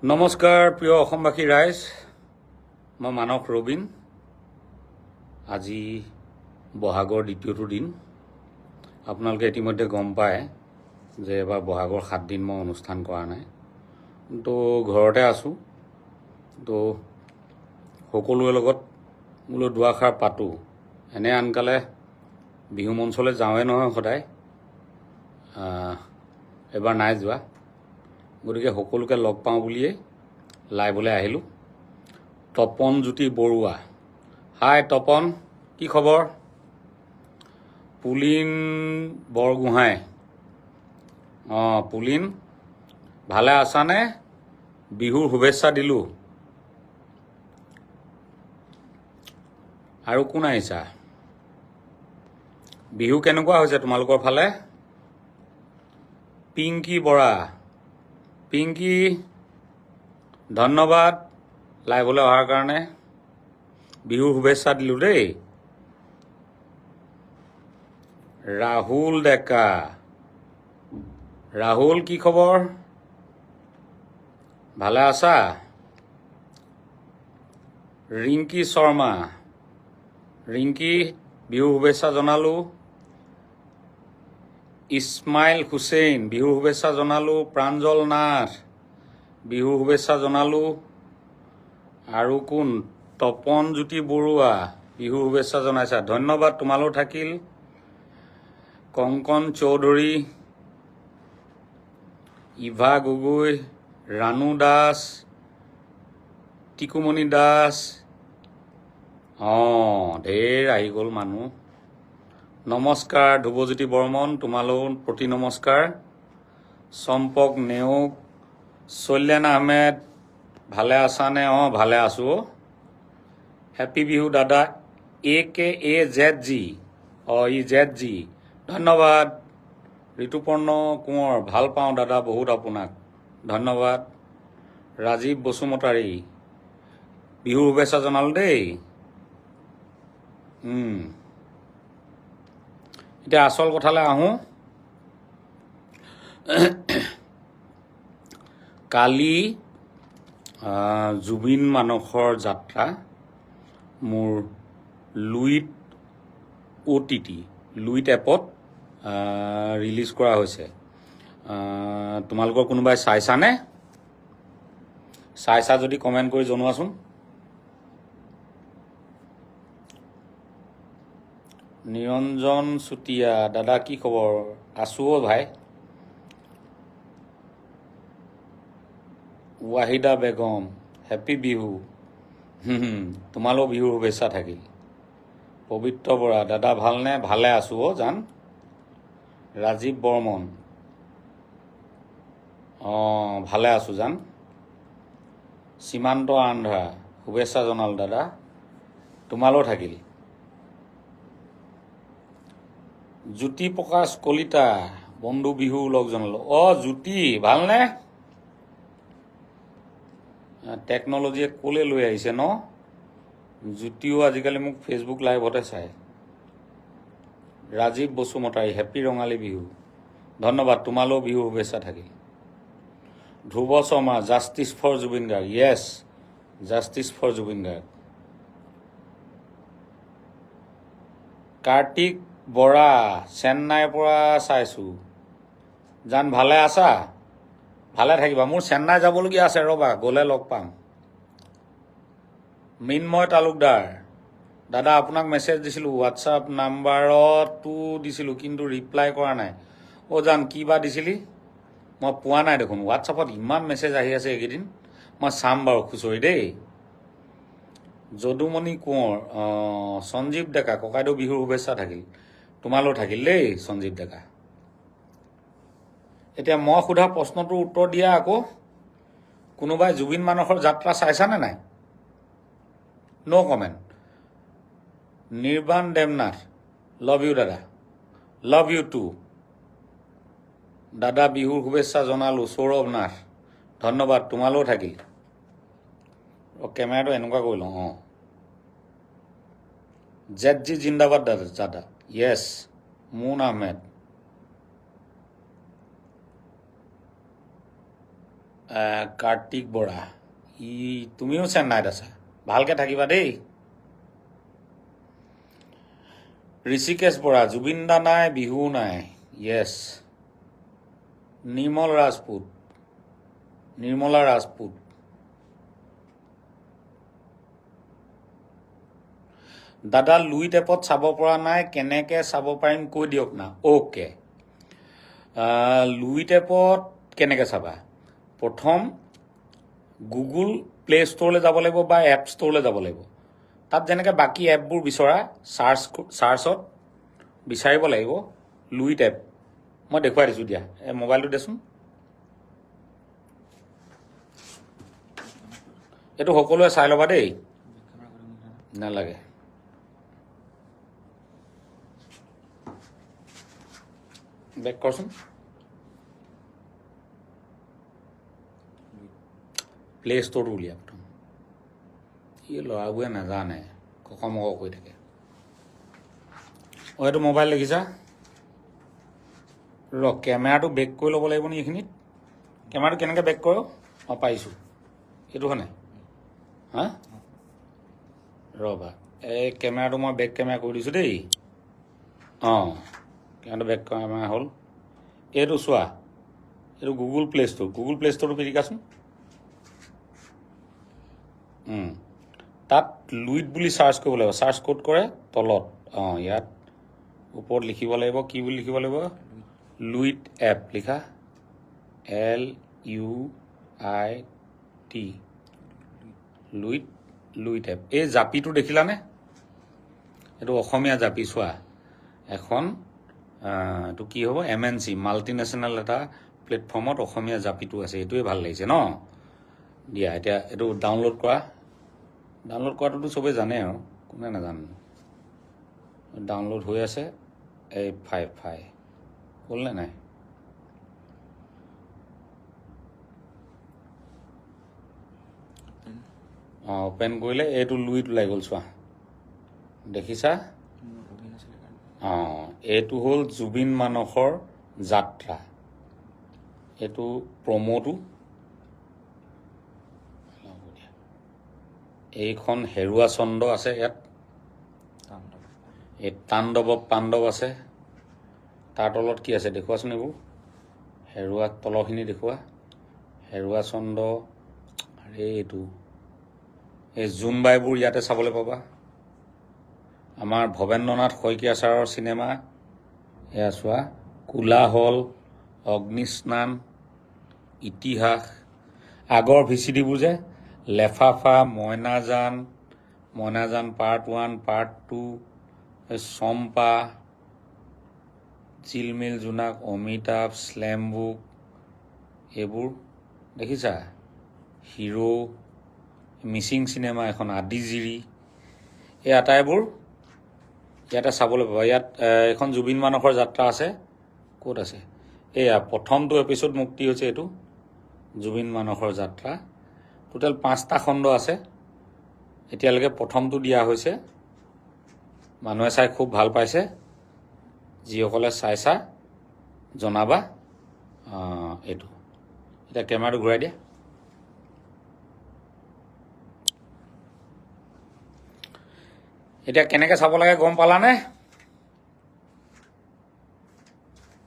নমস্কাৰ প্ৰিয় অসমবাসী ৰাইজ, মই মানস ৰবীন। আজি বহাগৰ দ্বিতীয়টো দিন। আপোনালোকে ইতিমধ্যে গম পায় যে এবাৰ বহাগৰ 7 দিন মই অনুষ্ঠান কৰা নাই, তো ঘৰতে আছোঁ। তো সকলোৰে লগত বোলো দুআষাৰ পাতোঁ। এনে আনকালে বিহু মঞ্চলৈ যাওঁৱে নহয় সদায়, এবাৰ নাই যোৱা। গতিকে সকলোকে লগ পাওঁ বুলিয়েই লাইভলৈ আহিলোঁ। তপন জ্যোতি বৰুৱা, হাই তপন, কি খবৰ? পুলিন বৰগোহাঁই, পুলিন ভালে আছানে? বিহুৰ শুভেচ্ছা দিলোঁ। আৰু কোন আহিছা? বিহু কেনেকুৱা হৈছে তোমালোকৰ ফালে? পিংকি বৰা, পিংকি ধন্যবাদ লাইভলৈ অহাৰ কাৰণে। বিহুৰ শুভেচ্ছা দিলোঁ দেই। ৰাহুল ডেকা, ৰাহুল কি খবৰ? ভালে আছা? ৰিংকি শৰ্মা, ৰিংকি বিহুৰ শুভেচ্ছা জনালোঁ। ইছমাইল হুছেইন বিহুৰ শুভেচ্ছা জনালোঁ। প্ৰাঞ্জল নাথ বিহুৰ শুভেচ্ছা জনালোঁ। আৰু কোন? তপন জ্যোতি বৰুৱা বিহুৰ শুভেচ্ছা জনাইছা, ধন্যবাদ তোমালৈ থাকিল। কংকন চৌধুৰী, ইভা গগৈ, ৰাণু দাস, টিকুমণি দাস, ঢেৰ আহি গ'ল মানুহ। নমস্কাৰ ধ্ৰুৱজ্যোতি বৰ্মন, তোমালৈও প্ৰতি নমস্কাৰ। চম্পক নেওগ, চৈলেন আহমেদ, ভালে আছানে? ভালে আছোঁ। হেপী বিহু দাদা। AKAZG, ZG, ধন্যবাদ। ঋতুপৰ্ণ কোঁৱৰ, ভাল পাওঁ দাদা বহুত আপোনাক, ধন্যবাদ। ৰাজীৱ বসুমতাৰী, বিহুৰ শুভেচ্ছা জনালোঁ দেই। এতিয়া আচল কথালৈ আহোঁ। কালি জুবিন মানসৰ যাত্ৰা মোৰ লুইট OTT, লুইট এপত ৰিলিজ কৰা হৈছে। তোমালোকৰ কোনোবাই চাইছানে? চাইছা যদি কমেণ্ট কৰি জনোৱাচোন। নিৰঞ্জন চুতীয়া, দাদা কি খবৰ? আছোঁ ভাই। ৱাহিদা বেগম, হেপী বিহু। তোমালৈও বিহুৰ শুভেচ্ছা থাকিল। পবিত্ৰ বৰা, দাদা ভালনে? ভালে আছোঁ জান। ৰাজীৱ বৰ্মন, ভালে আছোঁ জান। সীমান্ত আন্ধ্ৰা, শুভেচ্ছা জনালোঁ দাদা, তোমালৈও থাকিল। জ্যোতি প্ৰকাশ কলিতা, বন্ধু বিহু লগ জনালোঁ। জ্যোতি ভালনে? টেকন'লজিয়ে ক'লৈ লৈ আহিছে ন? জ্যোতিও আজিকালি মোক ফেচবুক লাইভতে চায়। ৰাজীৱ বসুমতাৰী, হেপী ৰঙালী বিহু, ধন্যবাদ, তোমালৈও বিহু শুভেচ্ছা থাকিল। Dhruba Sharma, justice for Zubeen Garg, yes, justice for Zubeen Garg. Kartik Bora, চেন্নাইৰ পৰা চাইছোঁ জান, ভালে আছা? ভালে থাকিবা। মোৰ চেন্নাই যাবলগীয়া আছে, ৰ'বা, গ'লে লগ পাম। মৃন্ময় তালুকদাৰ, দাদা আপোনাক মেছেজ দিছিলোঁ, হোৱাটছআপ নাম্বাৰতো দিছিলোঁ, কিন্তু ৰিপ্লাই কৰা নাই। জান কি বা দিছিলি? মই পোৱা নাই দেখোন। হোৱাটছআপত ইমান মেছেজ আহি আছে এইকেইদিন, মই চাম বাৰু খুচৰি দেই। যদুমণি কোঁৱৰ, সঞ্জীৱ ডেকা, ককাইদেউ বিহুৰ শুভেচ্ছা থাকিল, তোমালৈও থাকিল দেই সঞ্জীৱ ডেকা। এতিয়া মই সোধা প্ৰশ্নটোৰ উত্তৰ দিয়া আকৌ। কোনোবাই জুবিন মানসৰ যাত্ৰা চাইছানে নাই? ন' কমেণ্ট। নিৰ্বাণ দেৱনাথ, লাভ ইউ দাদা, লাভ ইউ টু দাদা, বিহুৰ শুভেচ্ছা জনালোঁ। সৌৰভ নাথ, ধন্যবাদ, তোমালৈও থাকিল। কেমেৰাটো এনেকুৱা কৰি লওঁ। ZG জিন্দাবাদ দাদা, য়েছ। মুন আহমেদ, কাৰ্তিক বৰা তুমিও চেন্নাইত আছা ভালকৈ থাকিবা দেই ঋষিকেশ বৰা জুবিন দা নাই বিহু নাই য়েছ নিৰ্মলা ৰাজপুত দাদা লুইট এপত চাব পৰা নাই কেনেকৈ চাব পাৰিম কৈ দিয়ক না অ'কে লুইট এপত কেনেকৈ চাবা প্ৰথম গুগল প্লে ষ্ট'ৰলৈ যাব লাগিব বা এপ ষ্ট'ৰলৈ যাব লাগিব তাত যেনেকৈ বাকী এপবোৰ বিচৰা চাৰ্চত বিচাৰিব লাগিব লুইট এপ মই দেখুৱাই দিছোঁ দিয়া এই মোবাইলটো দেচোন এইটো সকলোৱে চাই ল'বা দেই নালাগে বেক কৰচোন প্লে ষ্ট'ৰটো উলিয়া প্ৰথম এই ল'ৰাবোৰে নাজানে ককমক কৈ থাকে এইটো মোবাইল দেখিছা কেমেৰাটো বেক কৰি ল'ব লাগিব নি এইখিনিত কেমেৰাটো কেনেকৈ বেক কৰোঁ পাইছোঁ এইটোখনে হা ৰ'বা এই কেমেৰাটো মই বেক কেমেৰা কৰি দিছোঁ দেই কেমেৰাটো বেক কেমেৰা হ'ল এইটো চোৱা এইটো গুগল প্লে ষ্ট'ৰটো পিটিকাচোন তাত লুইট বুলি চাৰ্চ কৰিব লাগিব চাৰ্চ ক'ত কৰে তলত ইয়াত ওপৰত লিখিব লাগিব কি বুলি লিখিব লাগিব লুইট এপ লিখা LUIT লুইট এপ এই জাপিটো দেখিলানে এইটো অসমীয়া জাপি চোৱা এখন এইটো কি হ'ব MNC মাল্টিনেশ্যনেল এটা প্লেটফৰ্মত অসমীয়া জাপিটো আছে এইটোৱে ভাল লাগিছে ন দিয়া এতিয়া এইটো ডাউনলোড কৰাটোতো চবেই জানে আৰু কোনে নাজানে ডাউনলোড হৈ আছে এই ফাই হ'লনে নাই অ'পেন কৰিলে এইটো লুইট ওলাই গ'ল চোৱা দেখিছা এইটো হ'ল জুবিন মানসৰ যাত্ৰা এইটো প্ৰমোটো এইখন হেৰুৱা চন্দ আছে ইয়াত এই পাণ্ডৱ আছে তাৰ তলত কি আছে দেখুৱাচোন এইবোৰ হেৰুৱা তলখিনি দেখুওৱা হেৰুৱা চন্দ আৰে এইটো এই জোনবাইবোৰ ইয়াতে চাবলৈ পাবা আমাৰ ভৱেন্দ্ৰনাথ শইকীয়া ছাৰৰ চিনেমা এয়া চোৱা কোলাহল অগ্নিস্নান ইতিহাস আগৰ VCDবোৰ যে লেফাফা মইনাজান পাৰ্ট 1 পাৰ্ট 2 চম্পা চিলমিল জোনাক অমিতাভ স্লেম বুক এইবোৰ দেখিছা হিৰো মিচিং চিনেমা এখন আদিজিৰি এই আটাইবোৰ ইয়াতে চাবলৈ পাবা ইয়াত এখন জুবিন মানসৰ যাত্ৰা আছে ক'ত আছে এয়া প্ৰথমটো এপিছড মুক্তি হৈছে এইটো জুবিন মানসৰ যাত্ৰা টোটেল 5টা খণ্ড আছে এতিয়ালৈকে প্ৰথমটো দিয়া হৈছে মানুহে চাই খুব ভাল পাইছে যিসকলে চাইছা জনাবা এইটো এতিয়া কেমেৰাটো ঘূৰাই দিয়া এতিয়া কেনেকৈ চাব লাগে গম পালানে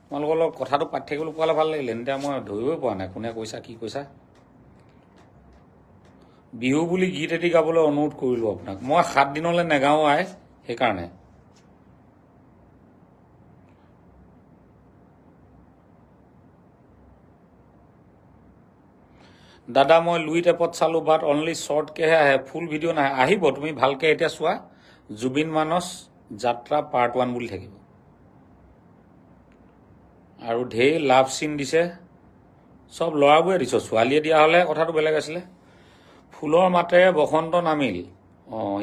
তোমালোকৰ লগত কথাটো পাতি থাকিবলৈ পোৱালে ভাল লাগিলে এতিয়া মই ধৰিবই পৰা নাই কোনে কৈছা কি কৈছা বিহু বুলি গীত এটি গাবলৈ অনুৰোধ কৰিলোঁ আপোনাক মই 7 দিনলৈ নেগাওঁ সেইকাৰণে দাদা মই লুইট এপত চালোঁ বাট অনলি শ্বৰ্টকেহে আহে ফুল ভিডিঅ' নাহে আহিব তুমি ভালকৈ এতিয়া চোৱা জুবিন মানস যাত্ৰা পাৰ্ট 1 বুলি থাকিব আৰু ঢেৰ লাভ চিন দিছে চব ল'ৰাবোৰে দিছ ছোৱালীয়ে দিয়া হ'লে কথাটো বেলেগ আছিলে ফুলৰ মাতেৰে বসন্ত নামিল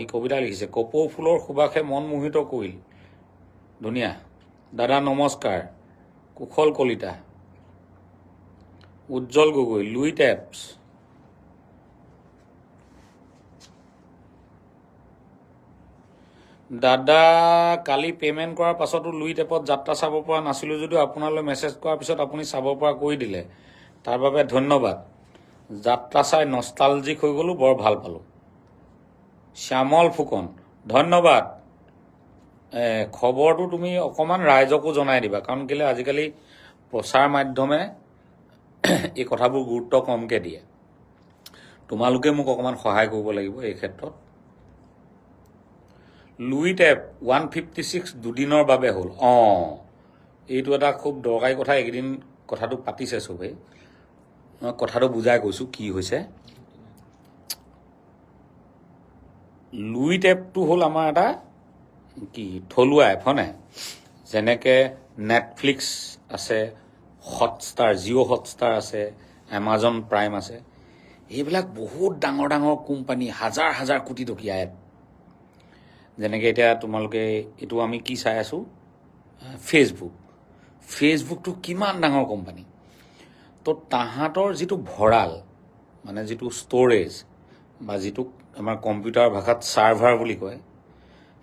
ই কবিতা লিখিছে কপৌ ফুলৰ সুবাসে মন মোহিত কৰিল ধুনীয়া দাদা নমস্কাৰ কুশল কলিতা উজ্জ্বল গগৈ লুইট এপছ দাদা কালি পে'মেণ্ট কৰাৰ পাছতো লুইট এপত যাত্ৰা চাব পৰা নাছিলোঁ যদিও আপোনালৈ মেছেজ কৰাৰ পিছত আপুনি চাব পৰা কৰি দিলে তাৰ বাবে ধন্যবাদ যাত্ৰা চাই নষ্টালজিক হৈ গ'লোঁ, বৰ ভাল পালোঁ। শ্যামল ফুকন, ধন্যবাদ। খবৰটো তুমি অকণমান ৰাইজকো জনাই দিবা, কাৰণ কেলৈ আজিকালি প্ৰচাৰ মাধ্যমে এই কথাবোৰ গুৰুত্ব কমকৈ দিয়ে। তোমালোকে মোক অকণমান সহায় কৰিব লাগিব এই ক্ষেত্ৰত। লুইট এপ 156 দুদিনৰ বাবে হ'ল। এইটো এটা খুব দৰকাৰী কথা। এইকেইদিন কথাটো পাতিছে চবেই। মই কথাটো বুজাই কৈছোঁ কি হৈছে। লুইট এপটো হ'ল আমাৰ এটা কি থলুৱা এপ, হয়নে? যেনেকৈ নেটফ্লিক্স আছে, হটষ্টাৰ, জিঅ' হটষ্টাৰ আছে, এমাজন প্ৰাইম আছে। এইবিলাক বহুত ডাঙৰ ডাঙৰ কোম্পানী, হাজাৰ হাজাৰ কোটি টকীয়া এপ। যেনেকৈ এতিয়া তোমালোকে এইটো আমি কি চাই আছোঁ, ফেচবুকটো কিমান ডাঙৰ কোম্পানী। তো তাহাঁতৰ যিটো ভঁৰাল, মানে যিটো ষ্ট'ৰেজ বা যিটো আমাৰ কম্পিউটাৰ ভাষাত ছাৰ্ভাৰ বুলি কয়,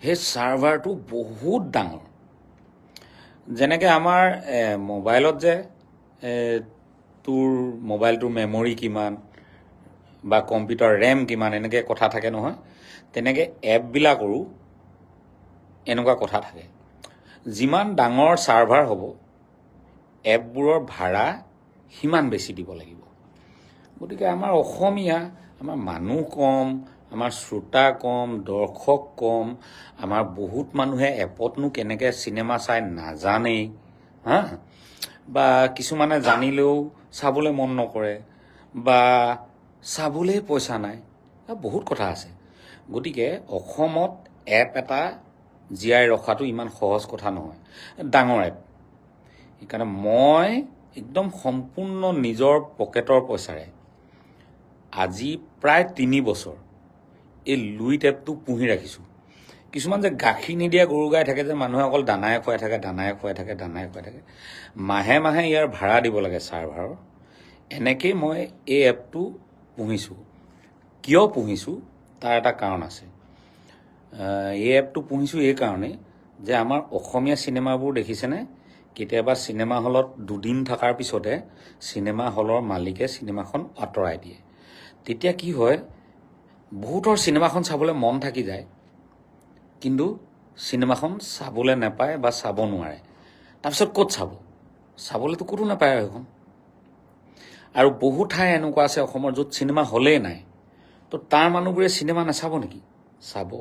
সেই ছাৰ্ভাৰটো বহুত ডাঙৰ। যেনেকৈ আমাৰ মোবাইলত যে তোৰ মোবাইলটোৰ মেমৰি কিমান বা কম্পিউটাৰ ৰেম কিমান এনেকৈ কথা থাকে নহয়, তেনেকৈ এপবিলাকৰো এনেকুৱা কথা থাকে। যিমান ডাঙৰ ছাৰ্ভাৰ হ'ব, এপবোৰৰ ভাড়া সিমান বেছি দিব লাগিব। গতিকে আমাৰ অসমীয়া, আমাৰ মানুহ কম, আমাৰ শ্ৰোতা কম, দৰ্শক কম, আমাৰ বহুত মানুহে এপতনো কেনেকৈ চিনেমা চাই নাজানেই, বা কিছুমানে জানিলেও চাবলৈ মন নকৰে, বা চাবলৈ পইচা নাই, বহুত কথা আছে। গতিকে অসমত এপ এটা জীয়াই ৰখাটো ইমান সহজ কথা নহয়, ডাঙৰ এপ। সেইকাৰণে মই একদম সম্পূৰ্ণ নিজৰ পকেটৰ পইচাৰে আজি প্ৰায় 3 বছৰ এই লুইট এপটো পুহি ৰাখিছোঁ। কিছুমান যে গাখীৰ নিদিয়া গৰু গাই থাকে, যে মানুহে অকল দানাই খুৱাই থাকে, মাহে মাহে ইয়াৰ ভাড়া দিব লাগে ছাৰ্ভাৰৰ। এনেকেই মই এই এপটো পুহিছোঁ। কিয় পুহিছোঁ তাৰ এটা কাৰণ আছে। এই এপটো পুহিছোঁ এই কাৰণেই যে আমাৰ অসমীয়া চিনেমাবোৰ দেখিছেনে, কেতিয়াবা চিনেমা হলত 2 দিন থকাৰ পিছতে চিনেমা হলৰ মালিকে চিনেমাখন আঁতৰাই দিয়ে। তেতিয়া কি হয়, বহুতৰ চিনেমাখন চাবলৈ মন থাকি যায়, কিন্তু চিনেমাখন চাবলৈ নাপায় বা চাব নোৱাৰে। তাৰপিছত ক'ত চাবলৈতো ক'তো নাপায় সেইখন। আৰু বহু ঠাই এনেকুৱা আছে অসমৰ য'ত চিনেমা হলেই নাই। তো তাৰ মানুহবোৰে চিনেমা নাচাব নেকি? চাব।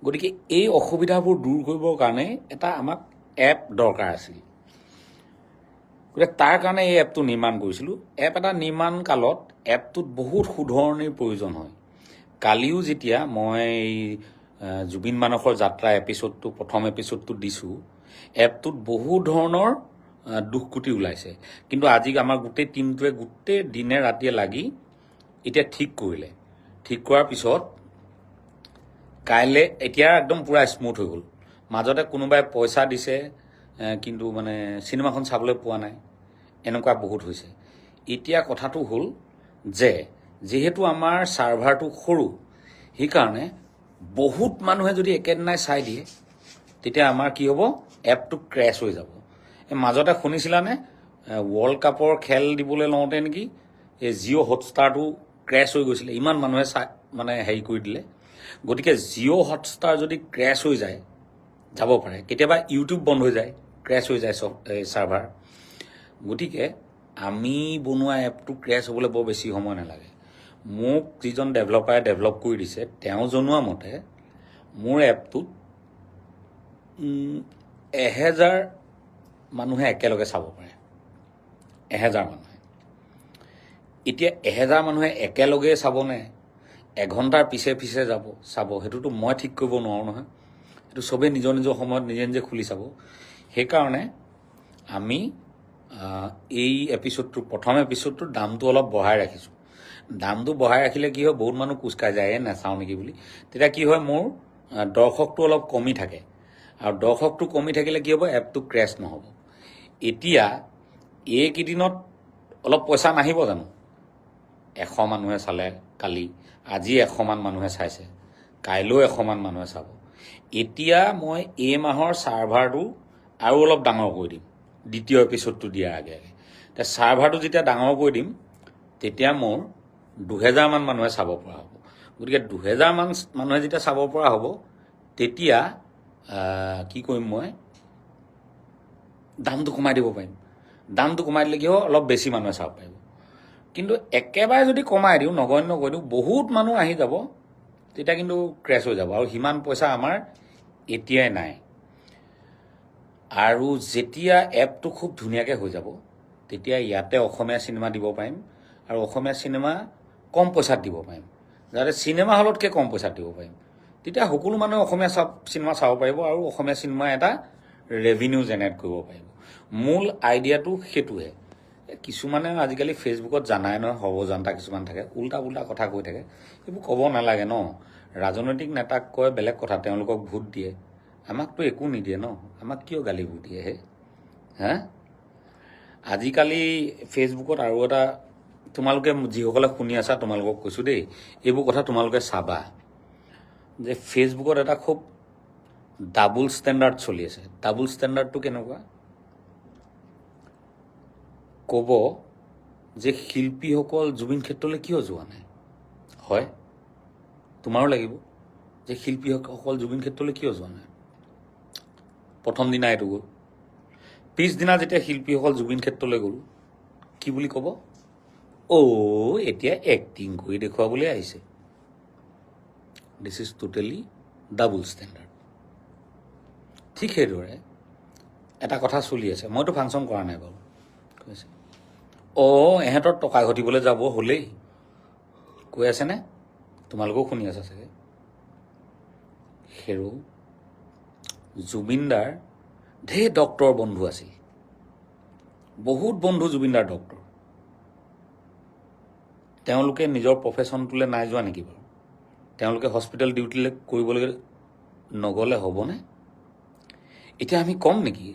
গতিকে এই অসুবিধাবোৰ দূৰ কৰিবৰ কাৰণে এটা আমাক এপ দৰকাৰ আছিল। গতিকে তাৰ কাৰণে এই এপটো নিৰ্মাণ কৰিছিলোঁ। এপ এটা নিৰ্মাণ কালত এপটোত বহুত শুধৰণিৰ প্ৰয়োজন হয়। কালিও যেতিয়া মই জুবিন মানসৰ যাত্ৰা প্ৰথম এপিছডটো দিছোঁ, এপটোত বহু ধৰণৰ দুষ্কুটি ওলাইছে। কিন্তু আজি আমাৰ গোটেই টিমটোৱে গোটেই দিনে ৰাতিয়ে লাগি এতিয়া ঠিক কৰিলে। ঠিক কৰাৰ পিছত কাইলৈ এতিয়া একদম পূৰা স্মুথ হৈ গ'ল। মাজতে কোনোবাই পইচা দিছে, কিন্তু মানে চিনেমাখন চাবলৈ পোৱা নাই, এনেকুৱা বহুত হৈছে। এতিয়া কথাটো হ'ল যে যিহেতু আমাৰ ছাৰ্ভাৰটো সৰু, সেইকাৰণে বহুত মানুহে যদি একেদিনাই চাই দিয়ে, তেতিয়া আমাৰ কি হ'ব, এপটো ক্ৰেছ হৈ যাব। এই মাজতে শুনিছিলানে, ৱৰ্ল্ড কাপৰ খেল দিবলৈ লওঁতে নেকি এই জিঅ' হটষ্টাৰটো ক্ৰেছ হৈ গৈছিলে, ইমান মানুহে হেৰি কৰি দিলে। গতিকে জিঅ' হটষ্টাৰ যদি ক্ৰেছ হৈ যাব পাৰে, কেতিয়াবা ইউটিউব বন্ধ হৈ যায়, ক্ৰেছ হৈ যায় ছাৰ্ভাৰ। গতিকে আমি বনোৱা এপটো ক্ৰেছ হ'বলৈ বৰ বেছি সময় নালাগে। মোক যিজন ডেভেলপাৰে ডেভেলপ কৰি দিছে, তেওঁ জনোৱা মতে মোৰ এপটোত 1000 মানুহে একেলগে চাব পাৰে। 1000 মানুহে। এতিয়া 1000 মানুহে একেলগে চাবনে, এঘণ্টাৰ পিছে পিছে চাব, সেইটোতো মই ঠিক কৰিব নোৱাৰোঁ নহয়। সেইটো চবেই নিজৰ নিজৰ সময়ত নিজে নিজে খুলি চাব। সেইকাৰণে আমি এই প্ৰথম এপিছডটোৰ দামটো অলপ বঢ়াই ৰাখিছোঁ। দামটো বঢ়াই ৰাখিলে কি হয়, বহুত মানুহ কোচকাই যায় নাচাওঁ নেকি বুলি। তেতিয়া কি হয়, মোৰ দৰ্শকটো অলপ কমি থাকে। আৰু দৰ্শকটো কমি থাকিলে কি হ'ব, এপটো ক্ৰেছ নহ'ব। এতিয়া এইকেইদিনত অলপ পইচা নাহিব জানো? 100 মানুহে চালে কালি, আজি 100 মান মানুহে চাইছে, কাইলৈও 100 মান মানুহে চাব। এতিয়া মই এই মাহৰ ছাৰ্ভাৰটো আৰু অলপ ডাঙৰ কৰি দিম, দ্বিতীয় এপিছডটো দিয়াৰ আগে আগে। এতিয়া ছাৰ্ভাৰটো যেতিয়া ডাঙৰ কৰি দিম, তেতিয়া মোৰ 2000 মান মানুহে চাব পৰা হ'ব। গতিকে 2000 মান মানুহে যেতিয়া চাব পৰা হ'ব তেতিয়া কি কৰিম মই দামটো কমাই দিব পাৰিম। দামটো কমাই দিলে কি হ'ব অলপ বেছি মানুহে চাব পাৰিব। কিন্তু একেবাৰে যদি কমাই দিওঁ নগণ্য কৰি দিওঁ বহুত মানুহ আহি যাব তেতিয়া কিন্তু ক্ৰেছ হৈ যাব আৰু সিমান পইচা আমাৰ এতিয়াই নাই। আৰু যেতিয়া এপটো খুব ধুনীয়াকৈ হৈ যাব তেতিয়া ইয়াতে অসমীয়া চিনেমা দিব পাৰিম আৰু অসমীয়া চিনেমা কম পইচাত দিব পাৰিম, যাতে চিনেমা হলতকৈ কম পইচাত দিব পাৰিম। তেতিয়া সকলো মানুহে অসমীয়া চিনেমা চাব পাৰিব আৰু অসমীয়া চিনেমা এটা ৰেভিনিউ জেনেৰেট কৰিব পাৰিব। মূল আইডিয়াটো সেইটোহে। কিছুমানে আজিকালি ফেচবুকত জানাই নহয় সৰ্বজান্তা কিছুমান থাকে, উল্টা পুল্টা কথা কৈ থাকে। এইবোৰ ক'ব নালাগে ন। ৰাজনৈতিক নেতাক কয় বেলেগ কথা, তেওঁলোকক ভোট দিয়ে, আমাকতো একো নিদিয়ে ন, আমাক কিয় গালিবোৰ দিয়ে হে? হা? আজিকালি ফেচবুকত আৰু এটা, তোমালোকে যিসকলে শুনি আছা তোমালোকক কৈছোঁ দেই, এইবোৰ কথা তোমালোকে চাবা যে ফেচবুকত এটা খুব ডাবল ষ্টেণ্ডাৰ্ড চলি আছে। ডাবল ষ্টেণ্ডাৰ্ডটো কেনেকুৱা? ক'ব যে শিল্পীসকল জুবিন ক্ষেত্ৰলৈ কিয় যোৱা নাই? হয়, তোমাৰো লাগিব যে শিল্পীসকল জুবিন ক্ষেত্ৰলৈ কিয় যোৱা নাই? প্ৰথম দিনা এইটো গ'ল, পিছদিনা যেতিয়া শিল্পীসকল জুবিন ক্ষেত্ৰলৈ গ'ল কি বুলি ক'ব? এতিয়া এক্টিং কৰি দেখুৱাবলৈ আহিছে। This is totally double standard. ঠিক সেইদৰে এটা কথা চলি আছে, মইতো ফাংচন কৰা নাই বাৰু, কৈছে এহেঁতৰ টকা ঘটিবলৈ যাব হ'লেই কৈ আছেনে? তোমালোকেও শুনি আছা চাগে। হেৰো জুবিনদাৰ ঢেৰ ডক্টৰ বন্ধু আছিল, বহুত বন্ধু জুবিনদাৰ ডক্টৰ। তেওঁলোকে নিজৰ প্ৰফেশ্যনটোলৈ নাই যোৱা নেকি বাৰু? তেওঁলোকে হস্পিটেল ডিউটিলৈ কৰিবলৈ নগ'লে হ'বনে? এতিয়া আমি ক'ম নেকি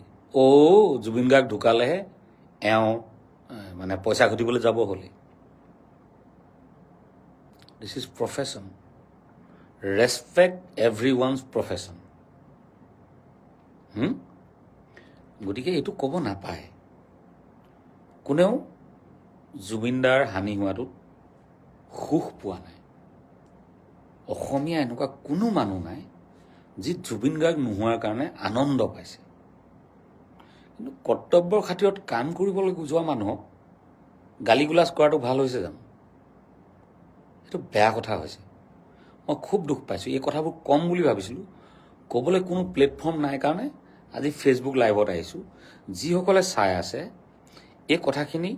জুবিন গাৰ্গ ঢুকালেহে এওঁ মানে পইচা ঘটিবলৈ যাব হ'লে? This is profession. Respect everyone's profession. গতিকে এইটো ক'ব নাপায়। কোনেও জুবিনদাৰ হানি হোৱাটোত সুখ পোৱা নাই। অসমীয়া এনেকুৱা কোনো মানুহ নাই যি জুবিন গাৰ্গ নোহোৱাৰ কাৰণে আনন্দ পাইছে। কিন্তু কৰ্তব্যৰ খাতিৰত কাম কৰিবলৈ যোৱা মানুহক গালি গুলাজ কৰাটো ভাল হৈছে জানো? সেইটো বেয়া কথা হৈছে। মই খুব দুখ পাইছোঁ। এই কথাবোৰ কম বুলি ভাবিছিলোঁ, ক'বলৈ কোনো প্লেটফৰ্ম নাই কাৰণে আজি ফেচবুক লাইভত আহিছোঁ। যিসকলে চাই আছে এই কথাখিনি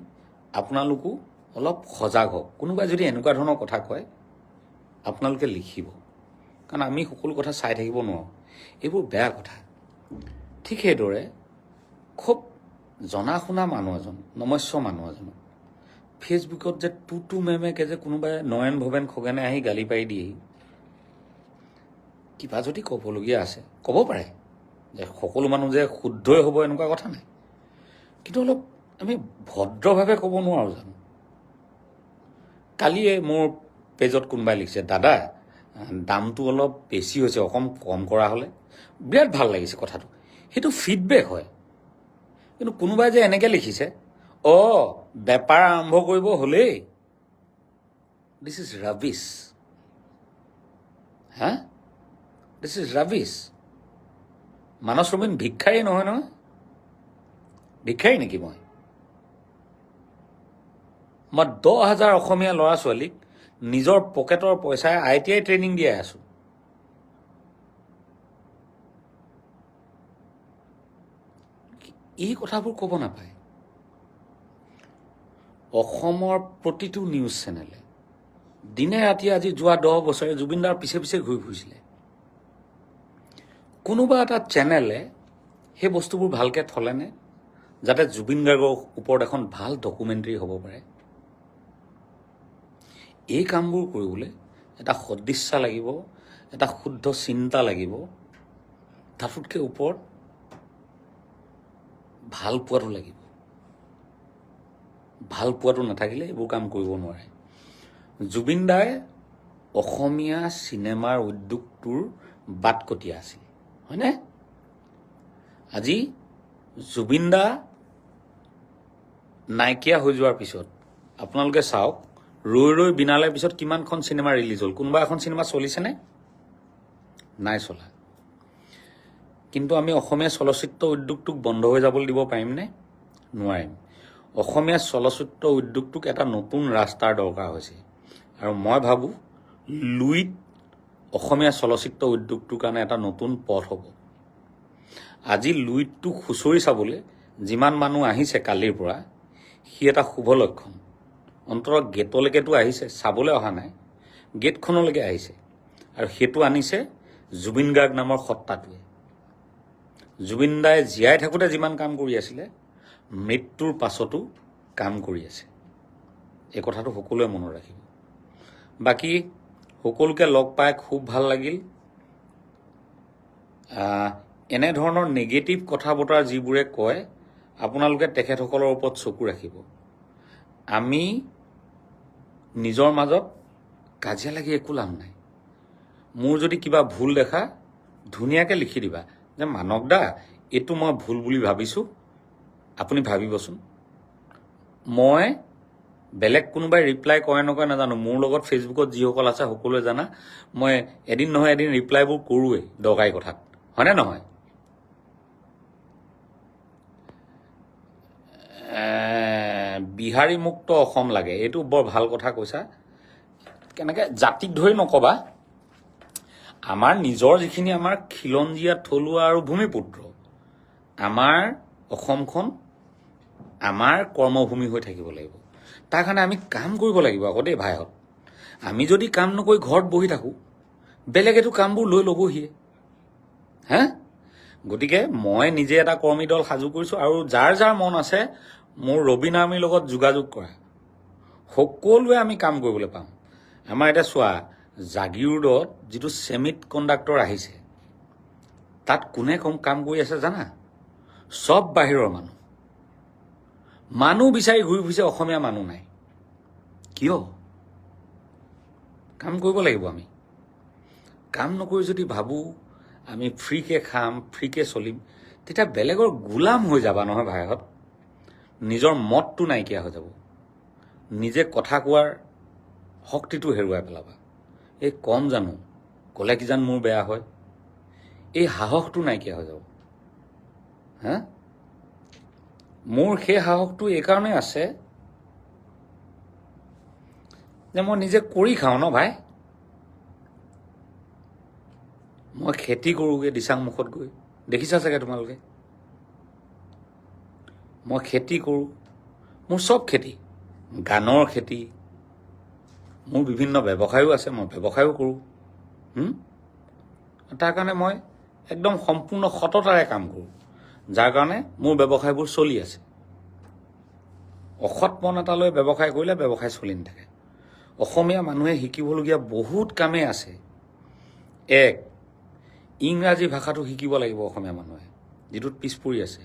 আপোনালোকো অলপ সজাগ হওক। কোনোবাই যদি এনেকুৱা ধৰণৰ কথা কয় আপোনালোকে লিখিব, কাৰণ আমি সকলো কথা চাই থাকিব নোৱাৰোঁ। এইবোৰ বেয়া কথা। ঠিক সেইদৰে খুব জনা শুনা মানুহ এজন, নমস্য মানুহ এজনক ফেচবুকত যে টুটু মেমেকে যে কোনোবাই নয়ন ভৱেন খগেনে আহি গালি পাৰি দিয়েহি। কিবা যদি ক'বলগীয়া আছে ক'ব পাৰে, যে সকলো মানুহ যে শুদ্ধই হ'ব এনেকুৱা কথা নাই, কিন্তু অলপ আমি ভদ্ৰভাৱে ক'ব নোৱাৰোঁ জানো? কালিয়ে মোৰ পেজত কোনোবাই লিখিছে, দাদা দামটো অলপ বেছি হৈছে, অকণ কম কৰা হ'লে। বিৰাট ভাল লাগিছে কথাটো, সেইটো ফিডবেক হয়। কিন্তু কোনোবাই যে এনেকৈ লিখিছে বেপাৰ আৰম্ভ কৰিব হ'লেই, this is rubbish. This is rubbish. Manas Rabin ভিক্ষাৰী নহয় নহয়। ভিক্ষাৰী নেকি মই 10,000 অসমীয়া ল'ৰা ছোৱালীক নিজৰ পকেটৰ পইচাই ITI ট্ৰেইনিং দিয়াই আছোঁ। এই কথাবোৰ ক'ব নাপায়। অসমৰ প্ৰতিটো নিউজ চেনেলে দিনে ৰাতিয়ে আজি যোৱা 10 বছৰে জুবিনদাৰ পিছে পিছে ঘূৰি ফুৰিছিলে। কোনোবা এটা চেনেলে সেই বস্তুবোৰ ভালকৈ থলেনে, যাতে জুবিন গাৰ্গৰ ওপৰত এখন ভাল ডকুমেণ্টাৰী হ'ব পাৰে? এই কামবোৰ কৰিবলৈ এটা সদিচ্ছা লাগিব, এটা শুদ্ধ চিন্তা লাগিব, তাতোতকৈ ওপৰত ভাল পোৱাটো লাগিব। ভাল পোৱাটো নাথাকিলে এইবোৰ কাম কৰিব নোৱাৰে। জুবিনদাই অসমীয়া চিনেমাৰ উদ্যোগটোৰ বাটকটীয়া আছিল, হয়নে? আজি জুবিনদা নাইকিয়া হৈ যোৱাৰ পিছত আপোনালোকে চাওক, ৰৈ ৰৈ বিনালে পিছত কিমানখন চিনেমা ৰিলিজ হ'ল? কোনোবা এখন চিনেমা চলিছেনে? নাই চলা। কিন্তু আমি অসমীয়া চলচ্চিত্ৰ উদ্যোগটোক বন্ধ হৈ যাবলৈ দিব পাৰিমনে? নোৱাৰিম। অসমীয়া চলচ্চিত্ৰ উদ্যোগটোক এটা নতুন ৰাস্তাৰ দৰকাৰ হৈছে। আৰু মই ভাবোঁ লুইত অসমীয়া চলচ্চিত্ৰ উদ্যোগটোৰ কাৰণে এটা নতুন পথ হ'ব। আজি লুইতটোক খুচৰি চাবলৈ যিমান মানুহ আহিছে কালিৰ পৰা, সি এটা শুভ লক্ষণ। অন্ততঃ গেটলৈকেতো আহিছে, চাবলৈ অহা নাই, গেটখনলৈকে আহিছে। আৰু সেইটো আনিছে জুবিন গাৰ্গ নামৰ সত্তাটোৱে। জুবিন দাই জীয়াই থাকোঁতে যিমান কাম কৰি আছিলে, মৃত্যুৰ পাছতো কাম কৰি আছে। এই কথাটো সকলোৱে মনত ৰাখিব। বাকী সকলোকে লগ পাই খুব ভাল লাগিল। এনেধৰণৰ নেগেটিভ কথা বতৰা যিবোৰে কয়, আপোনালোকে তেখেতসকলৰ ওপৰত চকু ৰাখিব। আমি নিজৰ মাজত কাজিয়া লাগি একো লাভ নাই। মোৰ যদি কিবা ভুল দেখা, ধুনীয়াকৈ লিখি দিবা যে মানক দা এইটো মই ভুল বুলি ভাবিছোঁ, আপুনি ভাবিবচোন। মই বেলেগ কোনোবাই ৰিপ্লাই কৰে নকৰে নাজানো, মোৰ লগত ফেচবুকত যিসকল আছে সকলোৱে জানা, মই এদিন নহয় এদিন ৰিপ্লাইবোৰ কৰোঁৱেই দৰকাৰী কথাত, হয়নে নহয়? বিহাৰী মুক্ত অসম লাগে, এইটো বৰ ভাল কথা কৈছা। কেনেকৈ জাতিক ধৰি নকবা, আমাৰ নিজৰ যিখিনি আমাৰ খিলঞ্জীয়া থলুৱা আৰু ভূমিপুত্ৰ, আমাৰ অসমখন আমাৰ কৰ্মভূমি হৈ থাকিব লাগিব। তাৰ কাৰণে আমি কাম কৰিব লাগিব আকৌ দেই ভাইহঁত। আমি যদি কাম নকৰি ঘৰত বহি থাকোঁ, বেলেগেতো কামবোৰ লৈ ল'বহিয়ে। হা? গতিকে মই নিজে এটা কৰ্মী দল সাজু কৰিছোঁ, আৰু যাৰ যাৰ মন আছে মোৰ ৰবিন আৰ্মিৰ লগত যোগাযোগ কৰা, সকলোৱে আমি কাম কৰিবলৈ পাম। আমাৰ এতিয়া চোৱা, জাগিৰোডত যিটো ছেমিট কণ্ডাক্টৰ আহিছে, তাত কোনে কাম কৰি আছে জানা? চব বাহিৰৰ মানুহ বিচাৰি ঘূৰি ফুৰিছে, অসমীয়া মানুহ নাই। কিয়? কাম কৰিব লাগিব আমি। কাম নকৰি যদি ভাবোঁ আমি ফ্ৰীকৈ খাম, ফ্ৰীকৈ চলিম, তেতিয়া বেলেগৰ গোলাম হৈ যাবা নহয় ভাইহঁত। নিজৰ মতটো নাইকিয়া হৈ যাব, নিজে কথা কোৱাৰ শক্তিটো হেৰুৱাই পেলাবা। এই কম জানো, ক'লে কি জানো মোৰ বেয়া হয়, এই সাহসটো নাইকিয়া হৈ যাব। হা? মোৰ সেই সাহসটো এইকাৰণে আছে যে মই নিজে কৰি খাওঁ ন ভাই। মই খেতি কৰোঁগৈ দিচাংমুখত গৈ, দেখিছা চাগে তোমালোকে। মই খেতি কৰোঁ, মোৰ চব খেতি, গানৰ খেতি, মোৰ বিভিন্ন ব্যৱসায়ো আছে, মই ব্যৱসায়ো কৰোঁ। তাৰ কাৰণে মই একদম সম্পূৰ্ণ সততাৰে কাম কৰোঁ, যাৰ কাৰণে মোৰ ব্যৱসায়বোৰ চলি আছে। অসৎ মন এটা লৈ ব্যৱসায় কৰিলে ব্যৱসায় চলি নাথাকে। অসমীয়া মানুহে শিকিবলগীয়া বহুত কামেই আছে। এক, ইংৰাজী ভাষাটো শিকিব লাগিব অসমীয়া মানুহে, যিটোত পিছ পৰি আছে।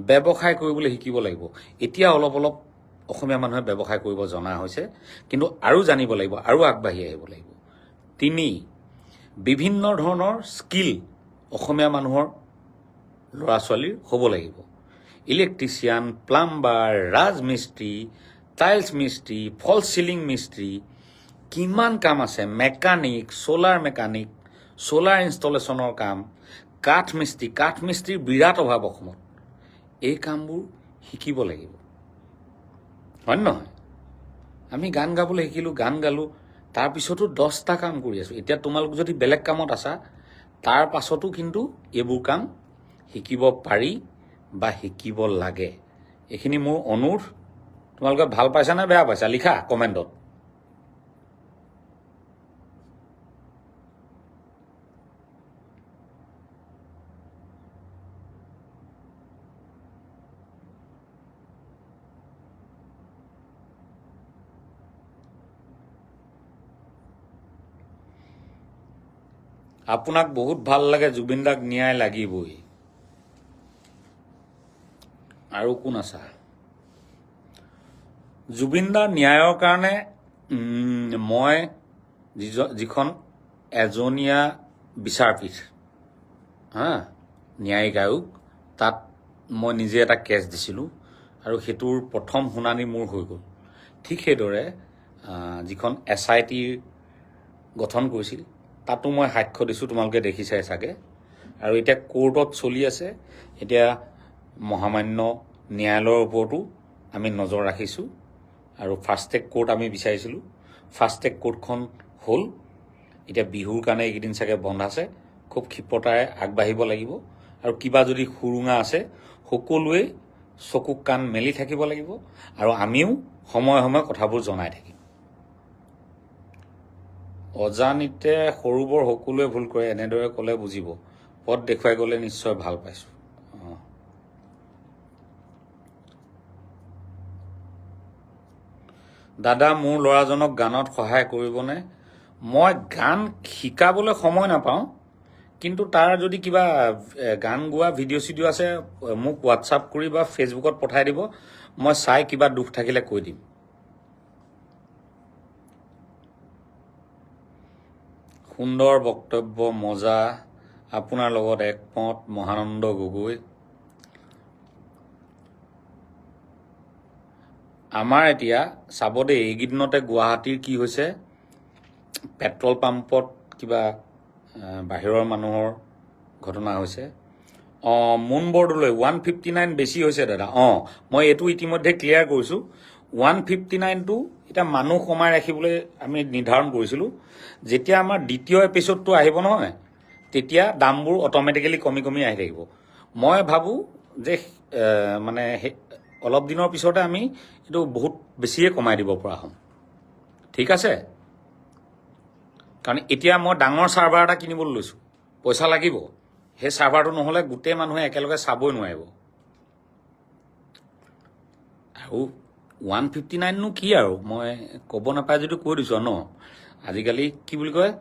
ব্যৱসায় কৰিবলৈ শিকিব লাগিব। এতিয়া অলপ অলপ অসমীয়া মানুহে ব্যৱসায় কৰিব জনা হৈছে, কিন্তু আৰু জানিব লাগিব, আৰু আগবাঢ়ি আহিব লাগিব। তিনি, বিভিন্ন ধৰণৰ স্কিল অসমীয়া মানুহৰ ল'ৰা ছোৱালীৰ হ'ব লাগিব। ইলেক্ট্ৰিচিয়ান, প্লাম্বাৰ, ৰাজমিস্ত্ৰী, টাইলছ মিস্ত্ৰী, ফল চিলিং মিস্ত্ৰী, কিমান কাম আছে, মেকানিক, ছ'লাৰ মেকানিক, ছ'লাৰ ইনষ্টলেশ্যনৰ কাম, কাঠমিস্ত্ৰীৰ বিৰাট অভাৱ অসমত। এই কামবোৰ শিকিব লাগিব, হয় নহয়? আমি গান গাবলৈ শিকিলোঁ, গান গালোঁ, তাৰপিছতো 10টা কাম কৰি আছোঁ। এতিয়া তোমালোক যদি বেলেগ কামত আছা, তাৰ পাছতো কিন্তু এইবোৰ কাম শিকিব পাৰি বা শিকিব লাগে। এইখিনি মোৰ অনুৰোধ। তোমালোকে ভাল পাইছা নে বেয়া পাইছা লিখা কমেণ্টত। আপোনাক বহুত ভাল লাগে, জুবিন দাক ন্যায় লাগিবই। আৰু কোন আছা? জুবিন দাৰ ন্যায়ৰ কাৰণে মই যিখন এজনীয়া বিচাৰপীঠ, ন্যায়িক আয়োগ, তাত মই নিজে এটা কেছ দিছিলোঁ, আৰু সেইটোৰ প্ৰথম শুনানি মোৰ হৈ গ'ল। ঠিক সেইদৰে যিখন SIT গঠন কৰিছিল তাতো মই সাক্ষ্য দিছোঁ, তোমালোকে দেখিছাই চাগে। আৰু এতিয়া কোৰ্টত চলি আছে। এতিয়া মহামান্য ন্যায়ালয়ৰ ওপৰতো আমি নজৰ ৰাখিছোঁ। আৰু ফাষ্ট ট্ৰেক কোৰ্ট আমি বিচাৰিছিলোঁ, ফাষ্ট ট্ৰেক কোৰ্টখন হ'ল। এতিয়া বিহুৰ কাৰণে এইকেইদিন চাগে বন্ধ আছে, খুব ক্ষিপ্ৰতাৰে আগবাঢ়িব লাগিব। আৰু কিবা যদি সুৰুঙা আছে সকলোৱে চকু কাণ মেলি থাকিব লাগিব, আৰু আমিও সময়ে সময়ে কথাবোৰ জনাই থাকিম। অজানিতে সৰু বৰ সকলোৱে ভুল কৰে, এনেদৰে ক'লে বুজিব। পথ দেখুৱাই গ'লে নিশ্চয় ভাল পাইছোঁ। দাদা, মোৰ ল'ৰাজনক গানত সহায় কৰিবনে? মই গান শিকাবলৈ সময় নাপাওঁ, কিন্তু তাৰ যদি কিবা গান গোৱা ভিডিঅ' চিডিঅ' আছে মোক হোৱাটছআপ কৰি বা ফেচবুকত পঠাই দিব, মই চাই কিবা দুখ থাকিলে কৈ দিম। সুন্দৰ বক্তব্য, মজা। আপোনাৰ লগত একমত। মহানন্দ গগৈ। আমাৰ এতিয়া চাব দেই, এইকেইদিনতে গুৱাহাটীৰ কি হৈছে, পেট্ৰল পাম্পত কিবা বাহিৰৰ মানুহৰ ঘটনা হৈছে। মুন বৰদলৈ 159 বেছি হৈছে দাদা। মই এইটো ইতিমধ্যে ক্লিয়াৰ কৰিছোঁ। 159টো এতিয়া মানুহ কমাই ৰাখিবলৈ আমি নিৰ্ধাৰণ কৰিছিলোঁ। যেতিয়া আমাৰ দ্বিতীয় এপিছডটো আহিব নহয়, তেতিয়া দামবোৰ অট'মেটিকেলি কমি কমি আহি থাকিব। মই ভাবোঁ যে মানে অলপ দিনৰ পিছতে আমি এইটো বহুত বেছিয়ে কমাই দিব পৰা হ'ম। ঠিক আছে? কাৰণ এতিয়া মই ডাঙৰ চাৰ্ভাৰ এটা কিনিবলৈ লৈছোঁ, পইচা লাগিব। সেই চাৰ্ভাৰটো নহ'লে গোটেই মানুহে একেলগে চাবই নোৱাৰিব। আৰু 159নো কি আৰু, মই ক'ব নাপায় যদি কৈ দিছোঁ আৰু ন। আজিকালি কি বুলি কয়,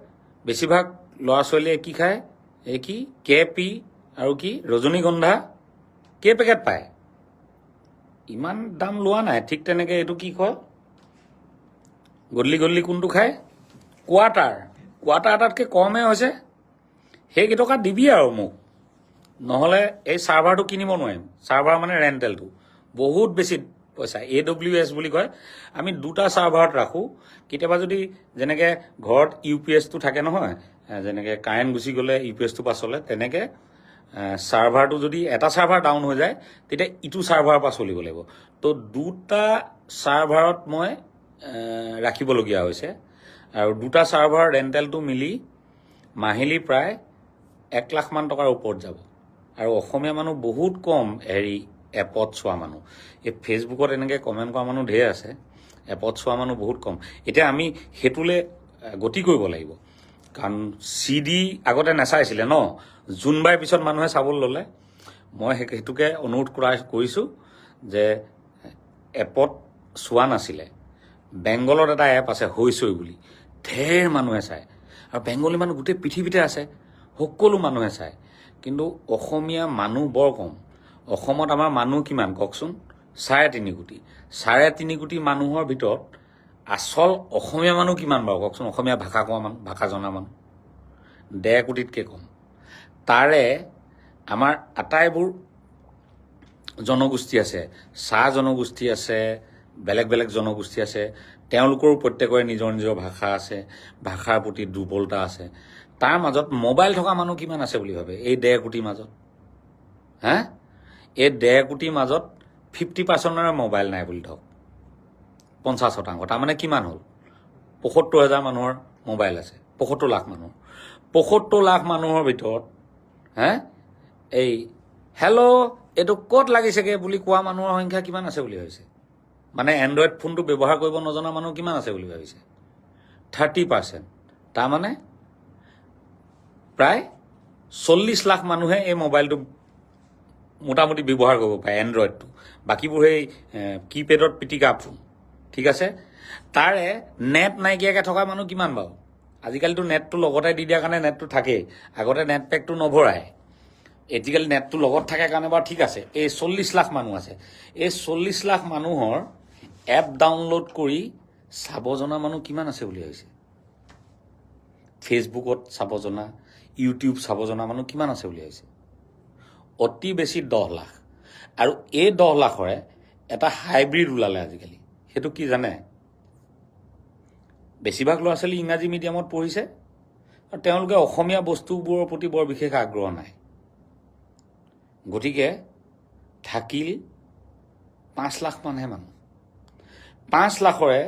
বেছিভাগ ল'ৰা ছোৱালীয়ে কি খায়, এই কি KP আৰু কি ৰজনীগন্ধা পেকেট পায়, ইমান দাম লোৱা নাই। ঠিক তেনেকৈ এইটো কি কয়, গধূলি গধূলি কোনটো খায়, কোৱাৰ্টাৰ এটাতকৈ কমহে হৈছে। সেইকেইটকা দিবি আৰু মোক, নহ'লে এই চাৰ্ভাৰটো কিনিব নোৱাৰিম। চাৰ্ভাৰ মানে ৰেণ্টেলটো বহুত বেছি পইচা, AWS বুলি কয়। আমি দুটা চাৰ্ভাৰত ৰাখোঁ। কেতিয়াবা যদি যেনেকৈ ঘৰত UPSটো থাকে নহয়, যেনেকৈ কাৰেণ্ট গুচি গ'লে UPSটো পৰা চলে, তেনেকৈ চাৰ্ভাৰটো যদি এটা চাৰ্ভাৰ ডাউন হৈ যায়, তেতিয়া ইটো চাৰ্ভাৰৰ পৰা চলিব লাগিব। তো দুটা চাৰ্ভাৰত মই ৰাখিবলগীয়া হৈছে। আৰু দুটা চাৰ্ভাৰ ৰেণ্টেলটো মিলি মাহিলী প্ৰায় 1 লাখ মান টকাৰ ওপৰত যাব। আৰু অসমীয়া মানুহ বহুত কম এপত চোৱা মানুহ। এই ফেচবুকত এনেকৈ কমেণ্ট কৰা মানুহ ঢেৰ আছে, এপত চোৱা মানুহ বহুত কম। এতিয়া আমি সেইটোলৈ গতি কৰিব লাগিব। কাৰণ CD আগতে নাচাইছিলে ন, জোনবাই পিছত মানুহে চাবলৈ ল'লে। মই সেইটোকে অনুৰোধ কৰিছোঁ যে এপত চোৱা নাছিলে। বেংগলত এটা এপ আছে হৈচৈ বুলি, ঢেৰ মানুহে চায়। আৰু বেংগলী মানুহ গোটেই পৃথিৱীতে আছে, সকলো মানুহে চায়। কিন্তু অসমীয়া মানুহ বৰ কম। অসমত আমাৰ মানুহ কিমান কওকচোন? 3.5 কোটি। 3.5 কোটি মানুহৰ ভিতৰত আচল অসমীয়া মানুহ কিমান বাৰু কওকচোন? অসমীয়া ভাষা কোৱা মানুহ, ভাষা জনা মানুহ 1.5 কোটিতকৈ কম। তাৰে আমাৰ আটাইবোৰ জনগোষ্ঠী আছে, চাহ জনগোষ্ঠী আছে, বেলেগ বেলেগ জনগোষ্ঠী আছে। তেওঁলোকৰো প্ৰত্যেকৰে নিজৰ নিজৰ ভাষা আছে, ভাষাৰ প্ৰতি দুৰ্বলতা আছে। তাৰ মাজত মোবাইল থকা মানুহ কিমান আছে বুলি ভাবে এই 1.5 কোটিৰ মাজত? এই 1.5 কোটিৰ মাজত 50%ৰে মোবাইল নাই বুলি ধৰক, 50%। তাৰমানে কিমান হ'ল? 75,000 মানুহৰ মোবাইল আছে, 75 লাখ মানুহৰ। 75 লাখ মানুহৰ ভিতৰত এই হেল্ল' এইটো ক'ত লাগিছেগৈ বুলি কোৱা মানুহৰ সংখ্যা কিমান আছে বুলি ভাবিছে? মানে এণ্ড্ৰইড ফোনটো ব্যৱহাৰ কৰিব নজনা মানুহ কিমান আছে বুলি ভাবিছে? 30%। তাৰমানে প্ৰায় 40 লাখ মানুহে এই মোবাইলটো মোটামুটি ব্যৱহাৰ কৰিব পাৰে, এণ্ড্ৰইডটো। বাকীবোৰ সেই কিপেডত পিটিকা ফোন। ঠিক আছে? তাৰে নেট নাইকিয়াকৈ থকা মানুহ কিমান বাৰু? আজিকালিতো নেটটো লগতে দি দিয়াৰ কাৰণে নেটটো থাকেই। আগতে নেট পেকটো নভৰাই, আজিকালি নেটটো লগত থাকে কাৰণে বাৰু ঠিক আছে। এই 40 লাখ মানুহ আছে। এই 40 লাখ মানুহৰ এপ ডাউনলোড কৰি চাব জনা মানুহ কিমান আছে বুলি ভাবিছে? ফেচবুকত চাব জনা, ইউটিউব চাব জনা মানুহ কিমান আছে বুলি ভাবিছে? অতি বেছি 10 লাখ। আৰু এই 10 লাখৰে এটা হাইব্ৰিড ওলালে আজিকালি। সেইটো কি জানে? বেছিভাগ ল'ৰা ছোৱালী ইংৰাজী মিডিয়ামত পঢ়িছে আৰু তেওঁলোকে অসমীয়া বস্তুবোৰৰ প্ৰতি বৰ বিশেষ আগ্ৰহ নাই। গতিকে থাকিল 5 লাখ মানহে মানুহ। 5 লাখৰে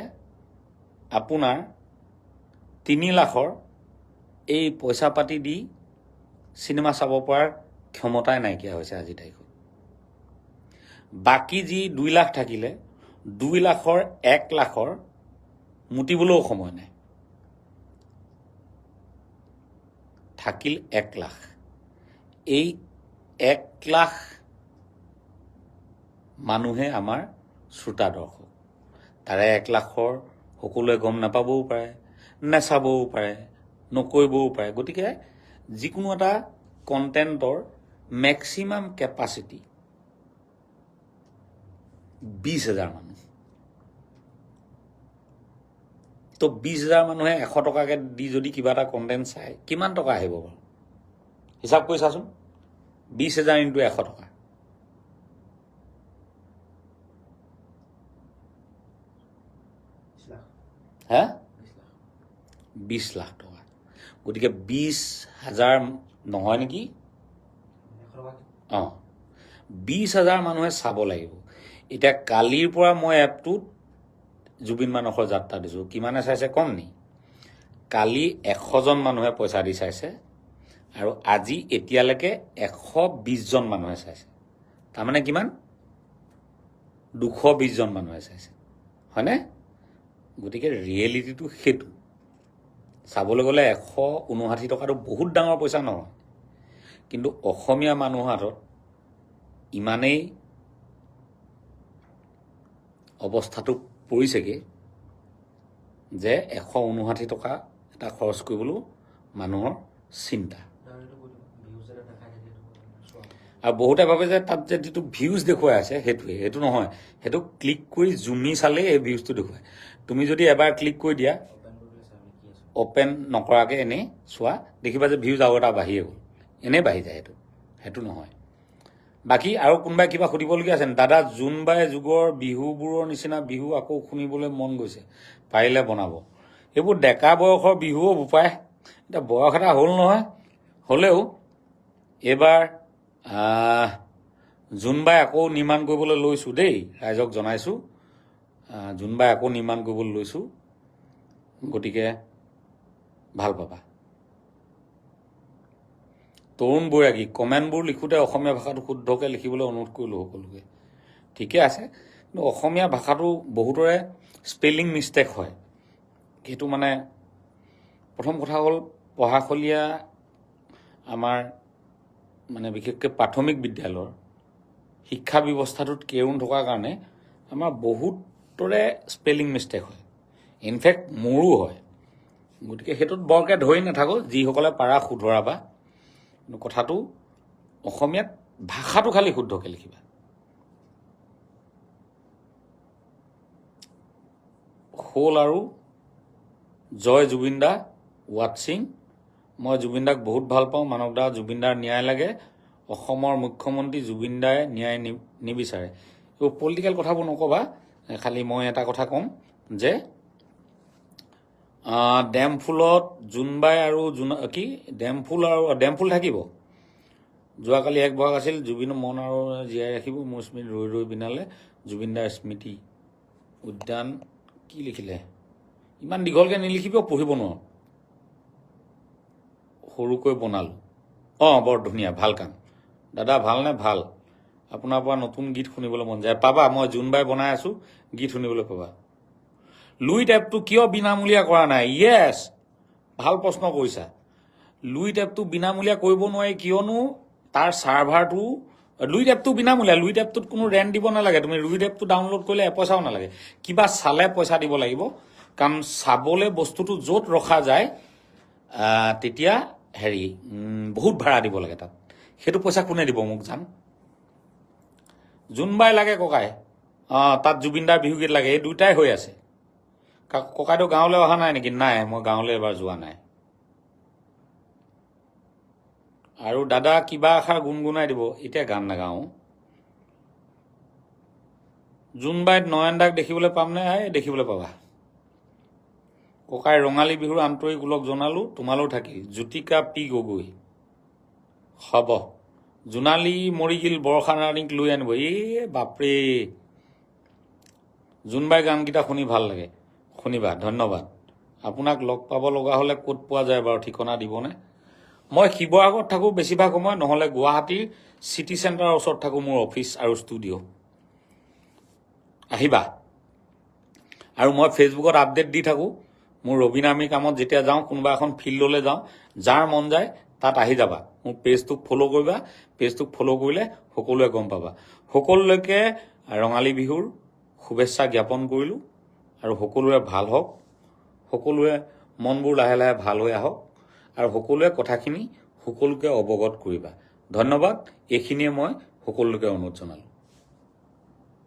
আপোনাৰ 3 লাখৰ এই পইচা পাতি দি চিনেমা চাব পৰাৰ ক্ষমতাই নাইকিয়া হৈছে আজিৰ তাৰিখত। বাকী যি 2 লাখ থাকিলে 2 লাখৰ 1 লাখৰ মুতিবলৈও সময় নাই। থাকিল 1 লাখ। এই 1 লাখ মানুহে আমাৰ শ্ৰোতা দৰ্শক। তাৰে 1 লাখৰ সকলোৱে গম নাপাবও পাৰে, নেচাবও পাৰে, নকৰিবও পাৰে। গতিকে যিকোনো এটা কণ্টেণ্টৰ মেক্সিমাম কেপাচিটি 20,000 মানুহ। তো 20,000 মানুহে 100 টকাকৈ দি যদি কিবা এটা কণ্টেণ্ট চায়, কিমান টকা আহিব বাৰু? হিচাপ কৰি চাচোন। 20,000 × 100 টকা। হা? 20 লাখ টকা। গতিকে 20,000 নহয় নেকি? 20,000 মানুহে চাব লাগিব। এতিয়া কালিৰ পৰা মই এপটোত জুবিন মানসৰ যাত্ৰা দিছোঁ। কিমানে চাইছে কম নি? কালি 100জন মানুহে পইচা দি চাইছে আৰু আজি এতিয়ালৈকে 120জন মানুহে চাইছে। তাৰমানে কিমান? 220জন মানুহে চাইছে, হয়নে? গতিকে ৰিয়েলিটিটো সেইটো। চাবলৈ গ'লে 159 টকাটো বহুত ডাঙৰ পইচা নহয়, কিন্তু অসমীয়া মানুহৰ হাতত ইমানেই অৱস্থাটো পৰিছেগৈ যে 159 টকা এটা খৰচ কৰিবলৈ মানুহৰ চিন্তা। আৰু বহুতে ভাবে যে তাত যে যিটো ভিউজ দেখুৱাই আছে সেইটো নহয়। সেইটো ক্লিক কৰি জুমি চালেই এই ভিউজটো দেখুৱায়। তুমি যদি এবাৰ ক্লিক কৰি দিয়া, অ'পেন নকৰাকৈ এনেই চোৱা, দেখিবা যে ভিউজ আৰু এটা বাঢ়িয়ে গ'ল। এনেই বাঢ়ি যায়। সেইটো নহয়। বাকী আৰু কোনোবাই কিবা সুধিবলগীয়া আছে? দাদা, জোনবাই যুগৰ বিহুবোৰৰ নিচিনা বিহু আকৌ শুনিবলৈ মন গৈছে, পাৰিলে বনাব। এইবোৰ ডেকা বয়সৰ বিহুও বোপায়। এতিয়া বয়স এটা হ'ল নহয়, হ'লেও এইবাৰ জোনবাই আকৌ নিৰ্মাণ কৰিবলৈ লৈছোঁ দেই, ৰাইজক জনাইছোঁ। জোনবাই আকৌ নিৰ্মাণ কৰিবলৈ লৈছোঁ, গতিকে ভাল পাবা। তৰুণ বৈৰাগী, কমেণ্টবোৰ লিখোঁতে অসমীয়া ভাষাটো শুদ্ধকৈ লিখিবলৈ অনুৰোধ কৰিলোঁ সকলোকে। ঠিকে আছে, কিন্তু অসমীয়া ভাষাটো বহুতৰে স্পেলিং মিষ্টেক হয়। সেইটো মানে প্ৰথম কথা হ'ল, পঢ়াশলীয়া আমাৰ মানে বিশেষকৈ প্ৰাথমিক বিদ্যালয়ৰ শিক্ষা ব্যৱস্থাটোত কেৰুণ থকাৰ কাৰণে আমাৰ বহুতৰে স্পেলিং মিষ্টেক হয়। ইনফেক্ট মোৰো হয়। গতিকে সেইটোত বৰকৈ ধৰি নাথাকোঁ, যিসকলে পাৰা শুধৰাবা। কিন্তু কথাটো অসমীয়াত ভাষাটো খালি শুদ্ধকৈ লিখিবা। শোল আৰু জয় জুবিনদা ৱাটছিং। মই জুবিনদাক বহুত ভাল পাওঁ। মানৱদা, জুবিনদাৰ ন্যায় লাগে। অসমৰ মুখ্যমন্ত্ৰী জুবিনদাই ন্যায় নিবিচাৰে। এইবোৰ পলিটিকেল কথাবোৰ নক'বা। খালি মই এটা কথা ক'ম যে ডেমফুলত জোনবাই আৰু ডেমফুল থাকিব। যোৱাকালি 1 বহাগ আছিল। জুবিনৰ মন আৰু জীয়াই ৰাখিব মোৰ স্মৃতি ৰৈ ৰৈ বিনালে। জুবিনদাৰ স্মৃতি উদ্যান কি লিখিলে? ইমান দীঘলকৈ নিলিখিব, পঢ়িব নোৱাৰোঁ। সৰুকৈ বনালোঁ। বৰ ধুনীয়া, ভাল কাম দাদা। ভালনে? ভাল। আপোনাৰ পৰা নতুন গীত শুনিবলৈ মন যায়। পাবা, মই জোনবাই বনাই আছোঁ, গীত শুনিবলৈ পাবা। লুইট এপটো কিয় বিনামূলীয়া কৰা নাই? য়েছ, ভাল প্ৰশ্ন কৰিছা। লুইট এপটো বিনামূলীয়া কৰিব নোৱাৰি, কিয়নো তাৰ ছাৰ্ভাৰটো, লুইট এপটো বিনামূলীয়া। লুইট এপটোত কোনো ৰেণ্ট দিব নালাগে। তুমি লুইট এপটো ডাউনলোড কৰিলে এপইচাও নালাগে। কিবা চালে পইচা দিব লাগিব, কাৰণ চাবলৈ বস্তুটো য'ত ৰখা যায় তেতিয়া বহুত ভাড়া দিব লাগে তাত। সেইটো পইচা কোনে দিব মোক জান? জোনবাই লাগে ককাই, তাত জুবিনদাৰ বিহুগীত লাগে। এই দুটাই হৈ আছে। ককাইটো গাঁৱলৈ অহা নাই নেকি? নাই, মই গাঁৱলৈ এবাৰ যোৱা নাই। আৰু দাদা কিবা এষাৰ গুণগুণাই দিব। এতিয়া গান নাগাওঁ। জোনবাইত নয়নদাক দেখিবলৈ পামনে? দেখিবলৈ পাবা। ককাই ৰঙালী বিহুৰ আন্তৰিক ওলগ জনালোঁ, তোমালৈ থাকিল। জ্যোতিকা পি গগৈ, হ'ব। জোনালী মৰিগিল বৰষা ৰাণীক লৈ আনিব। বাপৰে, যোনবাই গানকেইটা শুনি ভাল লাগে শুনিবা, ধন্যবাদ। আপোনাক লগ পাব লগা হ'লে ক'ত পোৱা যায় বাৰু, ঠিকনা দিবনে? মই শিৱসাগৰত থাকোঁ বেছিভাগ সময়, নহ'লে গুৱাহাটীৰ চিটি চেণ্টাৰৰ ওচৰত থাকোঁ, মোৰ অফিচ আৰু ষ্টুডিঅ'। আহিবা। আৰু মই ফেচবুকত আপডেট দি থাকোঁ। মোৰ ৰবীন আৰ্মি কামত যেতিয়া যাওঁ, কোনোবা এখন ফিল্ডলৈ যাওঁ, যাৰ মন যায় তাত আহি যাবা। মোৰ পেজটোক ফ'ল' কৰিবা, পেজটোক ফ'ল' কৰিলে সকলোৱে গম পাবা। সকলোলৈকে ৰঙালী বিহুৰ শুভেচ্ছা জ্ঞাপন কৰিলোঁ, আৰু সকলোৰে ভাল হওক, সকলোৰে মনবোৰ লাহে লাহে ভাল হৈ আহক, আৰু সকলোৱে কথাখিনি সকলোকে অৱগত কৰিবা। ধন্যবাদ। এইখিনিয়ে মই সকলোকে অনুৰোধ জনালোঁ।